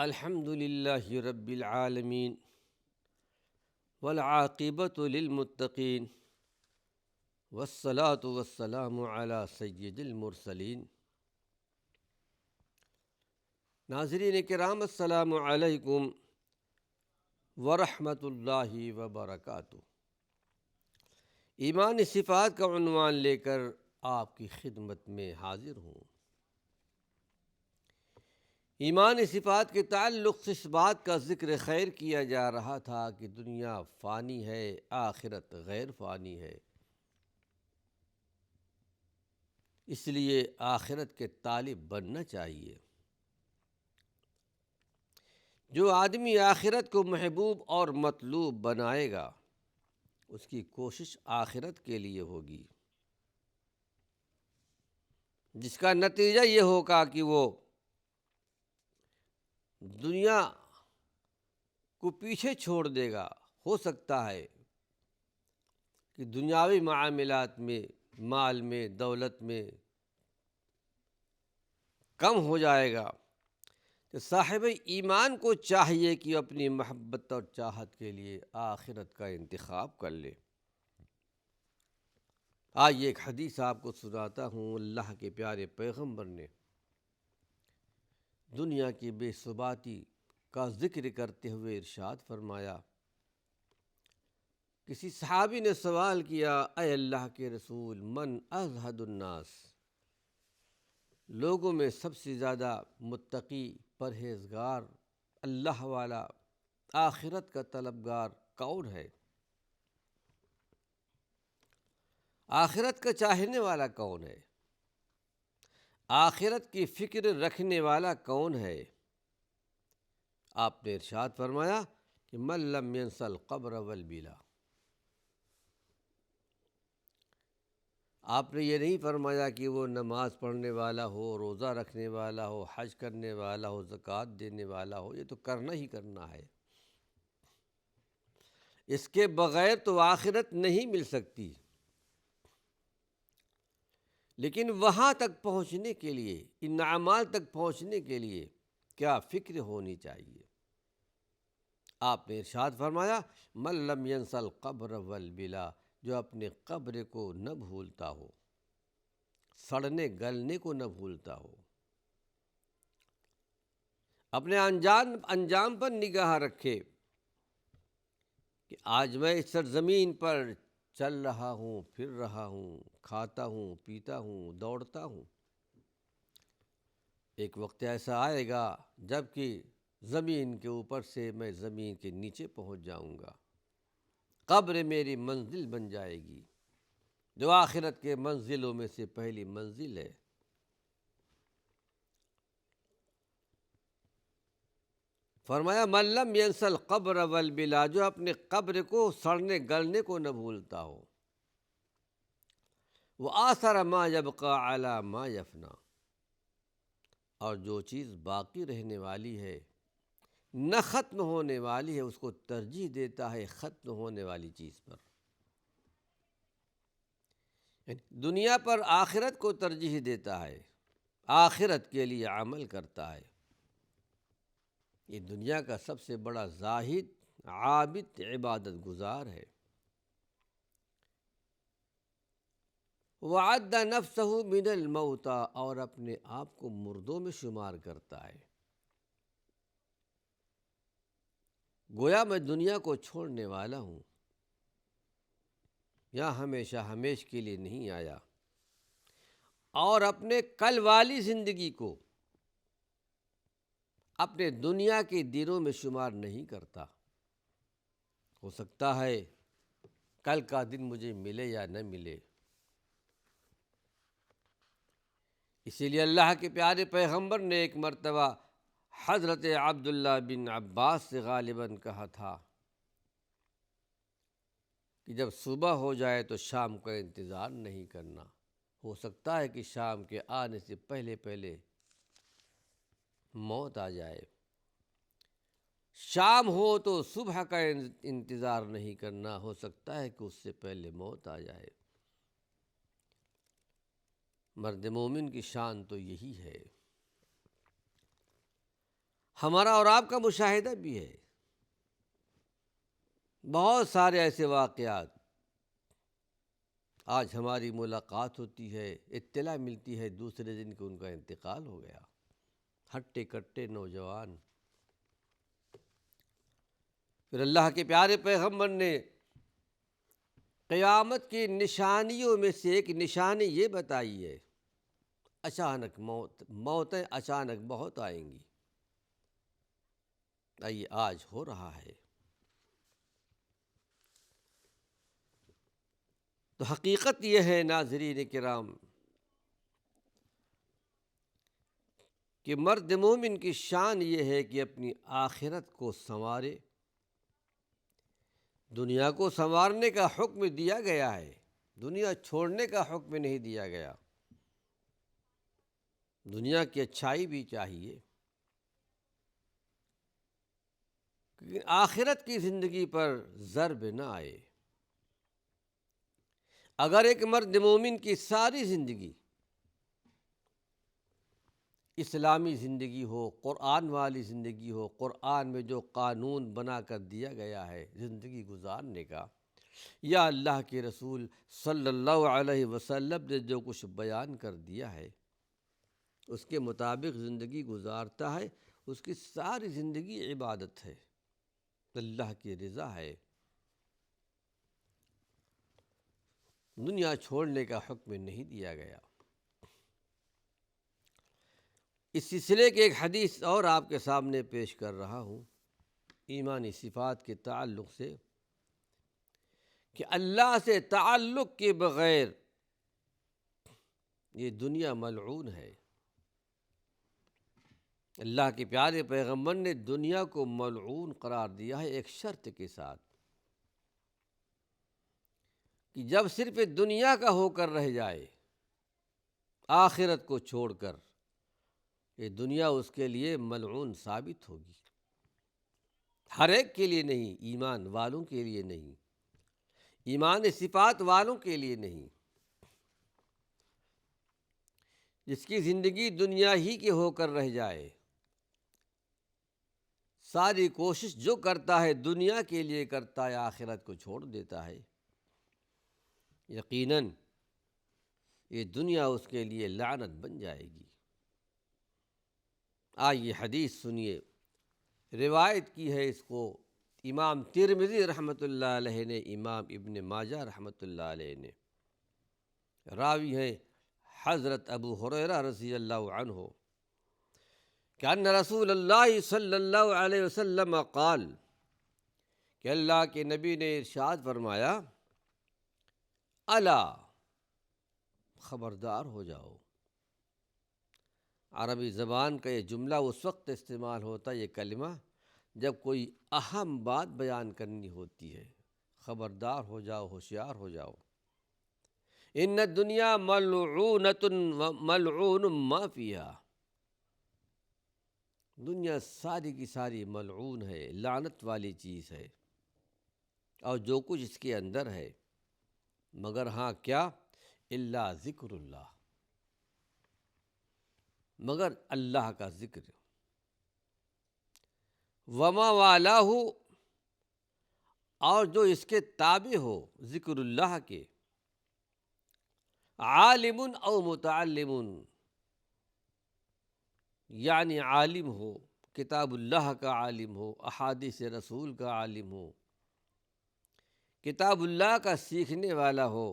الحمد للہ رب العالمین والعاقبۃ للمتقین والصلاة والسلام علی سید المرسلین۔ ناظرین کرام، السلام علیکم ورحمۃ اللہ وبرکاتہ۔ ایمان صفات کا عنوان لے کر آپ کی خدمت میں حاضر ہوں۔ ایمان صفات کے تعلق سے اس بات کا ذکر خیر کیا جا رہا تھا کہ دنیا فانی ہے، آخرت غیر فانی ہے، اس لیے آخرت کے طالب بننا چاہیے۔ جو آدمی آخرت کو محبوب اور مطلوب بنائے گا، اس کی کوشش آخرت کے لیے ہوگی، جس کا نتیجہ یہ ہوگا کہ وہ دنیا کو پیچھے چھوڑ دے گا۔ ہو سکتا ہے کہ دنیاوی معاملات میں، مال میں، دولت میں کم ہو جائے گا، کہ صاحب ایمان کو چاہیے کہ اپنی محبت اور چاہت کے لیے آخرت کا انتخاب کر لے۔ آج ایک حدیث آپ کو سناتا ہوں۔ اللہ کے پیارے پیغمبر نے دنیا کی بے ثباتی کا ذکر کرتے ہوئے ارشاد فرمایا۔ کسی صحابی نے سوال کیا، اے اللہ کے رسول، من ازہد الناس، لوگوں میں سب سے زیادہ متقی، پرہیزگار، اللہ والا، آخرت کا طلبگار کون ہے؟ آخرت کا چاہنے والا کون ہے؟ آخرت کی فکر رکھنے والا کون ہے؟ آپ نے ارشاد فرمایا کہ من لم ینس القبر والبلا۔ آپ نے یہ نہیں فرمایا کہ وہ نماز پڑھنے والا ہو، روزہ رکھنے والا ہو، حج کرنے والا ہو، زکوٰۃ دینے والا ہو، یہ تو کرنا ہی کرنا ہے۔ اس کے بغیر تو آخرت نہیں مل سکتی۔ لیکن وہاں تک پہنچنے کے لیے، ان اعمال تک پہنچنے کے لیے کیا فکر ہونی چاہیے؟ آپ نے ارشاد فرمایا، من لم ینس القبر والبلا، جو اپنے قبر کو نہ بھولتا ہو، سڑنے گلنے کو نہ بھولتا ہو، اپنے انجام پر نگاہ رکھے کہ آج میں اس سرزمین پر چل رہا ہوں، پھر رہا ہوں، کھاتا ہوں، پیتا ہوں، دوڑتا ہوں۔ ایک وقت ایسا آئے گا جب کہ زمین کے اوپر سے میں زمین کے نیچے پہنچ جاؤں گا، قبر میری منزل بن جائے گی، جو آخرت کے منزلوں میں سے پہلی منزل ہے۔ فرمایا من لم ینس القبر والبلا، جو اپنے قبر کو سڑنے گلنے کو نہ بھولتا ہو، وآثر ما یبقی علی ما یفنی، اور جو چیز باقی رہنے والی ہے، نہ ختم ہونے والی ہے، اس کو ترجیح دیتا ہے ختم ہونے والی چیز پر۔ دنیا پر آخرت کو ترجیح دیتا ہے، آخرت کے لیے عمل کرتا ہے۔ یہ دنیا کا سب سے بڑا زاہد، عابد، عبادت گزار ہے۔ وعد نفسہ من الموتى، اور اپنے آپ کو مردوں میں شمار کرتا ہے۔ گویا میں دنیا کو چھوڑنے والا ہوں، یہاں ہمیشہ ہمیش کے لیے نہیں آیا، اور اپنے کل والی زندگی کو اپنے دنیا کے دنوں میں شمار نہیں کرتا۔ ہو سکتا ہے کل کا دن مجھے ملے یا نہ ملے۔ اسی لیے اللہ کے پیارے پیغمبر نے ایک مرتبہ حضرت عبداللہ بن عباس سے غالباً کہا تھا کہ جب صبح ہو جائے تو شام کا انتظار نہیں کرنا، ہو سکتا ہے کہ شام کے آنے سے پہلے پہلے موت آ جائے۔ شام ہو تو صبح کا انتظار نہیں کرنا، ہو سکتا ہے کہ اس سے پہلے موت آ جائے۔ مرد مومن کی شان تو یہی ہے۔ ہمارا اور آپ کا مشاہدہ بھی ہے، بہت سارے ایسے واقعات آج ہماری ملاقات ہوتی ہے، اطلاع ملتی ہے دوسرے دن کہ ان کا انتقال ہو گیا، ہٹے کٹے نوجوان۔ پھر اللہ کے پیارے پیغمبر نے قیامت کی نشانیوں میں سے ایک نشانی یہ بتائی ہے، اچانک موتیں اچانک بہت آئیں گی۔ یہ آج ہو رہا ہے۔ تو حقیقت یہ ہے ناظرین کرام کہ مرد مومن کی شان یہ ہے کہ اپنی آخرت کو سنوارے۔ دنیا کو سنوارنے کا حکم دیا گیا ہے، دنیا چھوڑنے کا حکم نہیں دیا گیا۔ دنیا کی اچھائی بھی چاہیے، لیکن آخرت کی زندگی پر ضرب نہ آئے۔ اگر ایک مرد مومن کی ساری زندگی اسلامی زندگی ہو، قرآن والی زندگی ہو، قرآن میں جو قانون بنا کر دیا گیا ہے زندگی گزارنے کا، یا اللہ کے رسول صلی اللہ علیہ وسلم نے جو کچھ بیان کر دیا ہے اس کے مطابق زندگی گزارتا ہے، اس کی ساری زندگی عبادت ہے، اللہ کی رضا ہے۔ دنیا چھوڑنے کا حکم نہیں دیا گیا۔ اس سلسلے کے ایک حدیث اور آپ کے سامنے پیش کر رہا ہوں ایمانی صفات کے تعلق سے، کہ اللہ سے تعلق کے بغیر یہ دنیا ملعون ہے۔ اللہ کے پیارے پیغمبر نے دنیا کو ملعون قرار دیا ہے ایک شرط کے ساتھ، کہ جب صرف دنیا کا ہو کر رہ جائے، آخرت کو چھوڑ کر، یہ دنیا اس کے لیے ملعون ثابت ہوگی۔ ہر ایک کے لیے نہیں، ایمان والوں کے لیے نہیں، ایمان صفات والوں کے لیے نہیں۔ جس کی زندگی دنیا ہی کے ہو کر رہ جائے، ساری کوشش جو کرتا ہے دنیا کے لیے کرتا ہے، آخرت کو چھوڑ دیتا ہے، یقیناً یہ دنیا اس کے لیے لعنت بن جائے گی۔ آئیے حدیث سنیے، روایت کی ہے اس کو امام ترمذی رحمۃ اللہ علیہ نے، امام ابن ماجہ رحمۃ اللہ علیہ نے، راوی ہیں حضرت ابو ہریرہ رضی اللہ عنہ، کہ ان رسول اللہ صلی اللہ علیہ وسلم قال، کہ اللہ کے نبی نے ارشاد فرمایا، الا، خبردار ہو جاؤ۔ عربی زبان کا یہ جملہ اس وقت استعمال ہوتا ہے، یہ کلمہ، جب کوئی اہم بات بیان کرنی ہوتی ہے۔ خبردار ہو جاؤ، ہوشیار ہو جاؤ۔ ان الدنیا ملعونۃ ملعون ما فیہا، دنیا ساری کی ساری ملعون ہے، لعنت والی چیز ہے، اور جو کچھ اس کے اندر ہے، مگر ہاں کیا، الا ذکر اللہ، مگر اللہ کا ذکر، وما والاہ، اور جو اس کے تابع ہو ذکر اللہ کے، عالم او متعلم، یعنی عالم ہو، کتاب اللہ کا عالم ہو، احادیث رسول کا عالم ہو، کتاب اللہ کا سیکھنے والا ہو،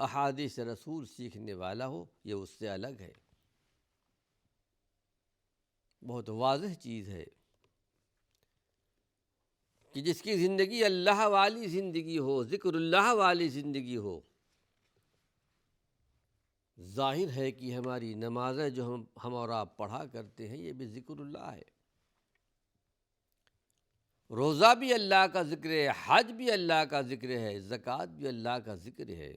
احادیث رسول سیکھنے والا ہو، یہ اس سے الگ ہے۔ بہت واضح چیز ہے کہ جس کی زندگی اللہ والی زندگی ہو، ذکر اللہ والی زندگی ہو، ظاہر ہے کہ ہماری نمازیں جو ہم اور آپ پڑھا کرتے ہیں، یہ بھی ذکر اللہ ہے۔ روزہ بھی اللہ کا ذکر ہے، حج بھی اللہ کا ذکر ہے، زکوٰۃ بھی اللہ کا ذکر ہے۔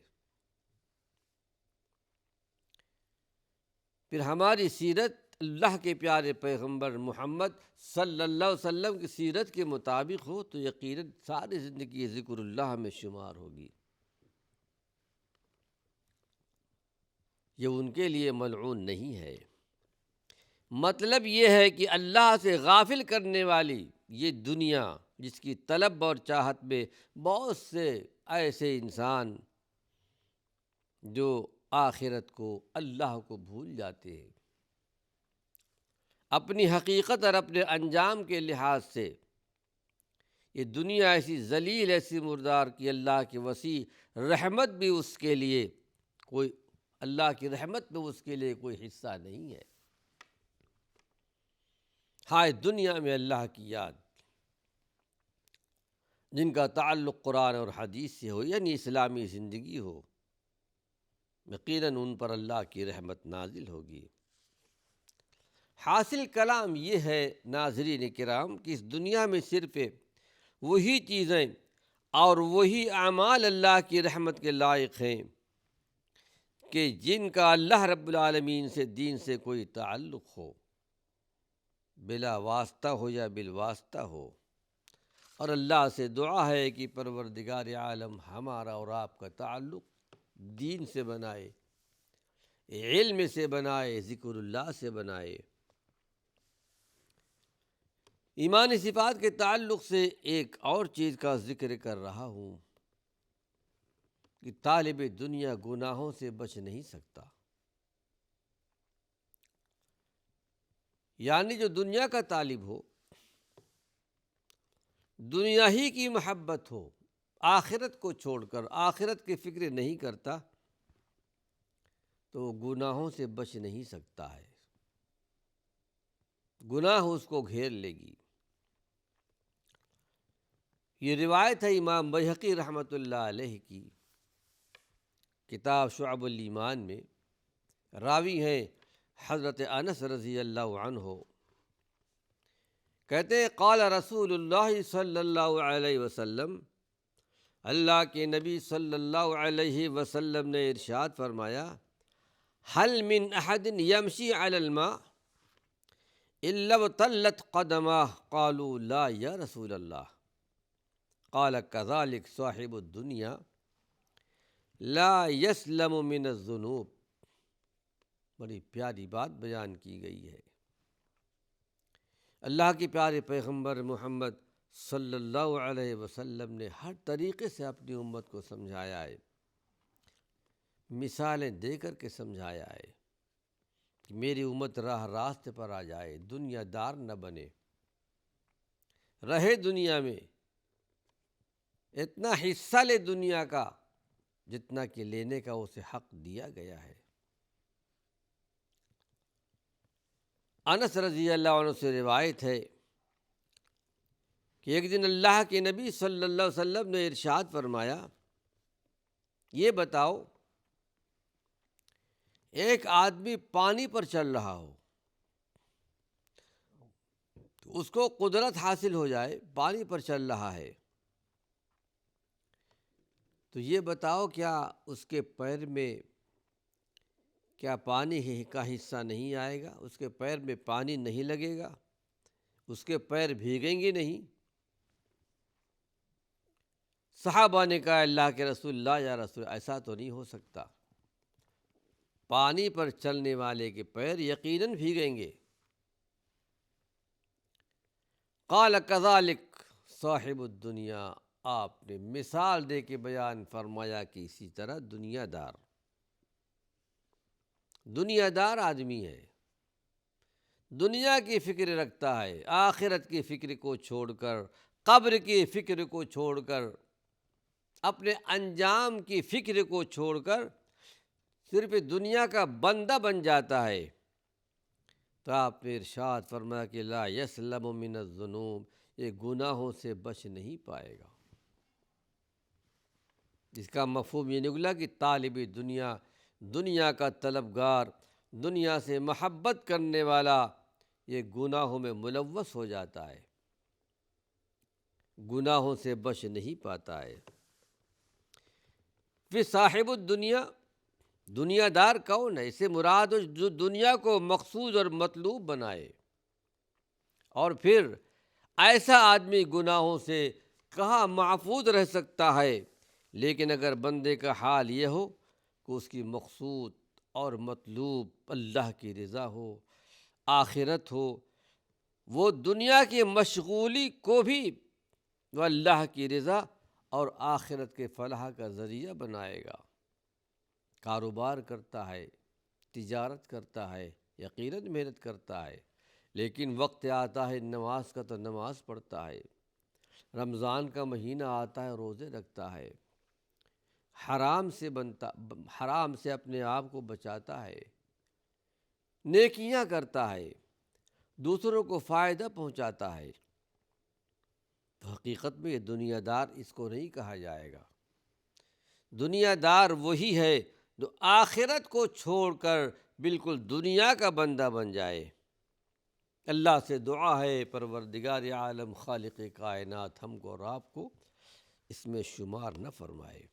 پھر ہماری سیرت اللہ کے پیارے پیغمبر محمد صلی اللہ علیہ وسلم کی سیرت کے مطابق ہو تو یقیناً ساری زندگی ذکر اللہ میں شمار ہوگی۔ یہ ان کے لیے ملعون نہیں ہے۔ مطلب یہ ہے کہ اللہ سے غافل کرنے والی یہ دنیا، جس کی طلب اور چاہت میں بہت سے ایسے انسان جو آخرت کو، اللہ کو بھول جاتے ہیں، اپنی حقیقت اور اپنے انجام کے لحاظ سے یہ دنیا ایسی ذلیل، ایسی مردار کہ اللہ کی وسیع رحمت بھی اس کے لیے کوئی، اللہ کی رحمت میں اس کے لیے کوئی حصہ نہیں ہے۔ ہائے دنیا میں اللہ کی یاد، جن کا تعلق قرآن اور حدیث سے ہو، یعنی اسلامی زندگی ہو، یقیناً ان پر اللہ کی رحمت نازل ہوگی۔ حاصل کلام یہ ہے ناظرین کرام کہ اس دنیا میں صرف وہی چیزیں اور وہی اعمال اللہ کی رحمت کے لائق ہیں کہ جن کا اللہ رب العالمین سے، دین سے کوئی تعلق ہو، بلا واسطہ ہو یا بالواسطہ ہو۔ اور اللہ سے دعا ہے کہ پروردگار عالم ہمارا اور آپ کا تعلق دین سے بنائے، علم سے بنائے، ذکر اللہ سے بنائے۔ ایمانی صفات کے تعلق سے ایک اور چیز کا ذکر کر رہا ہوں کہ طالب دنیا گناہوں سے بچ نہیں سکتا، یعنی جو دنیا کا طالب ہو، دنیا ہی کی محبت ہو، آخرت کو چھوڑ کر آخرت کی فکر نہیں کرتا، تو وہ گناہوں سے بچ نہیں سکتا ہے، گناہ اس کو گھیر لے گی۔ یہ روایت ہے امام بیہقی رحمۃ اللہ علیہ کی کتاب شعب الایمان میں، راوی ہیں حضرت انس رضی اللہ عنہ، کہتے ہیں قال رسول اللہ صلی اللہ علیہ وسلم، اللہ کے نبی صلی اللہ علیہ وسلم نے ارشاد فرمایا، هل من احد یمشی علی الماء الا ابتلت قدماه قالوا لا یا رسول اللہ قال كذلك صاحب الدنیا لا يسلم من الذنوب۔ بڑی پیاری بات بیان کی گئی ہے۔ اللہ کے پیارے پیغمبر محمد صلی اللہ علیہ وسلم نے ہر طریقے سے اپنی امت کو سمجھایا ہے، مثالیں دے کر کے سمجھایا ہے کہ میری امت راہ راستے پر آ جائے، دنیا دار نہ بنے، رہے دنیا میں، اتنا حصہ لے دنیا کا جتنا کہ لینے کا اسے حق دیا گیا ہے۔ انس رضی اللہ عنہ سے روایت ہے کہ ایک دن اللہ کے نبی صلی اللہ علیہ وسلم نے ارشاد فرمایا، یہ بتاؤ ایک آدمی پانی پر چل رہا ہو، اس کو قدرت حاصل ہو جائے، پانی پر چل رہا ہے، تو یہ بتاؤ کیا اس کے پیر میں کیا پانی کا حصہ نہیں آئے گا؟ اس کے پیر میں پانی نہیں لگے گا؟ اس کے پیر بھیگیں گے نہیں؟ صحابہ نے کہا اللہ کے رسول، اللہ یا رسول، ایسا تو نہیں ہو سکتا، پانی پر چلنے والے کے پیر یقیناً بھیگیں گے۔ قال کذالک صاحب الدنیا، آپ نے مثال دے کے بیان فرمایا کہ اسی طرح دنیا دار آدمی ہے، دنیا کی فکر رکھتا ہے، آخرت کی فکر کو چھوڑ کر، قبر کی فکر کو چھوڑ کر، اپنے انجام کی فکر کو چھوڑ کر صرف دنیا کا بندہ بن جاتا ہے، تو آپ نے ارشاد فرمایا کہ لا یسلم من الذنوب، یہ گناہوں سے بچ نہیں پائے گا۔ اس کا مفہوم یہ نکلا کہ طالب دنیا، دنیا کا طلبگار، دنیا سے محبت کرنے والا، یہ گناہوں میں ملوث ہو جاتا ہے، گناہوں سے بچ نہیں پاتا ہے۔ پھر صاحب الدنیا، دنیا دار کون ہے؟ اسے مراد جو دنیا کو مقصود اور مطلوب بنائے، اور پھر ایسا آدمی گناہوں سے کہاں محفوظ رہ سکتا ہے؟ لیکن اگر بندے کا حال یہ ہو کہ اس کی مقصود اور مطلوب اللہ کی رضا ہو، آخرت ہو، وہ دنیا کی مشغولی کو بھی وہ اللہ کی رضا اور آخرت کے فلاح کا ذریعہ بنائے گا۔ کاروبار کرتا ہے، تجارت کرتا ہے، یقیناً محنت کرتا ہے، لیکن وقت آتا ہے نماز کا تو نماز پڑھتا ہے، رمضان کا مہینہ آتا ہے روزے رکھتا ہے، حرام سے اپنے آپ کو بچاتا ہے، نیکیاں کرتا ہے، دوسروں کو فائدہ پہنچاتا ہے، تو حقیقت میں یہ دنیا دار اس کو نہیں کہا جائے گا۔ دنیا دار وہی ہے جو آخرت کو چھوڑ کر بالکل دنیا کا بندہ بن جائے۔ اللہ سے دعا ہے پروردگار عالم خالق کائنات ہم کو اور آپ کو اس میں شمار نہ فرمائے۔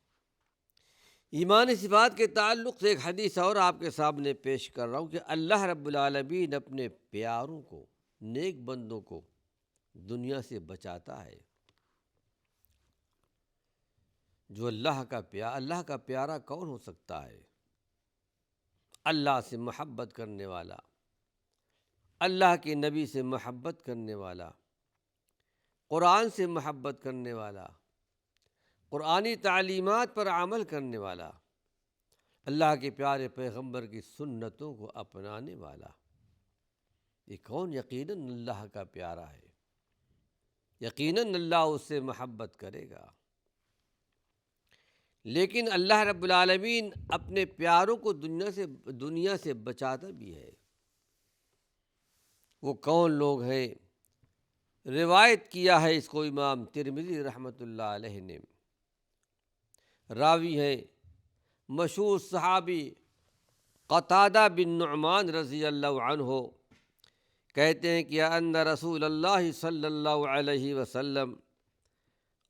ایمان صفات کے تعلق سے ایک حدیث اور آپ کے سامنے پیش کر رہا ہوں کہ اللہ رب العالمین اپنے پیاروں کو، نیک بندوں کو دنیا سے بچاتا ہے۔ جو اللہ کا پیارا کون ہو سکتا ہے؟ اللہ سے محبت کرنے والا، اللہ کے نبی سے محبت کرنے والا، قرآن سے محبت کرنے والا، قرآنی تعلیمات پر عمل کرنے والا، اللہ کے پیارے پیغمبر کی سنتوں کو اپنانے والا، یہ کون؟ یقیناً اللہ کا پیارا ہے، یقیناً اللہ اس سے محبت کرے گا۔ لیکن اللہ رب العالمین اپنے پیاروں کو دنیا سے بچاتا بھی ہے۔ وہ کون لوگ ہیں؟ روایت کیا ہے اس کو امام ترمذی رحمۃ اللہ علیہ نے۔ راوی ہے مشہور صحابی قتادہ بن نعمان رضی اللہ عنہ، کہتے ہیں کہ ان رسول اللہ صلی اللہ علیہ وسلم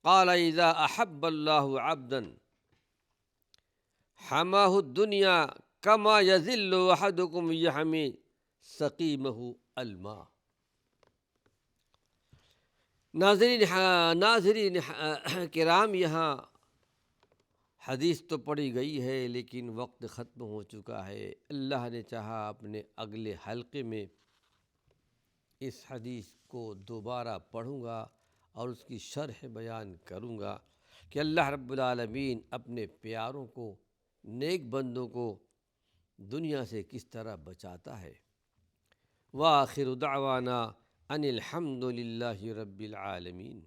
قال اذا احب اللہ عبدا حماہ الدنیا کما یذل احدکم یحمی سقیمہ الماء۔ ناظرین کرام، یہاں حدیث تو پڑھی گئی ہے لیکن وقت ختم ہو چکا ہے۔ اللہ نے چاہا اپنے اگلے حلقے میں اس حدیث کو دوبارہ پڑھوں گا اور اس کی شرح بیان کروں گا کہ اللہ رب العالمین اپنے پیاروں کو، نیک بندوں کو دنیا سے کس طرح بچاتا ہے۔ وآخر دعوانا ان الحمد للہ رب العالمین۔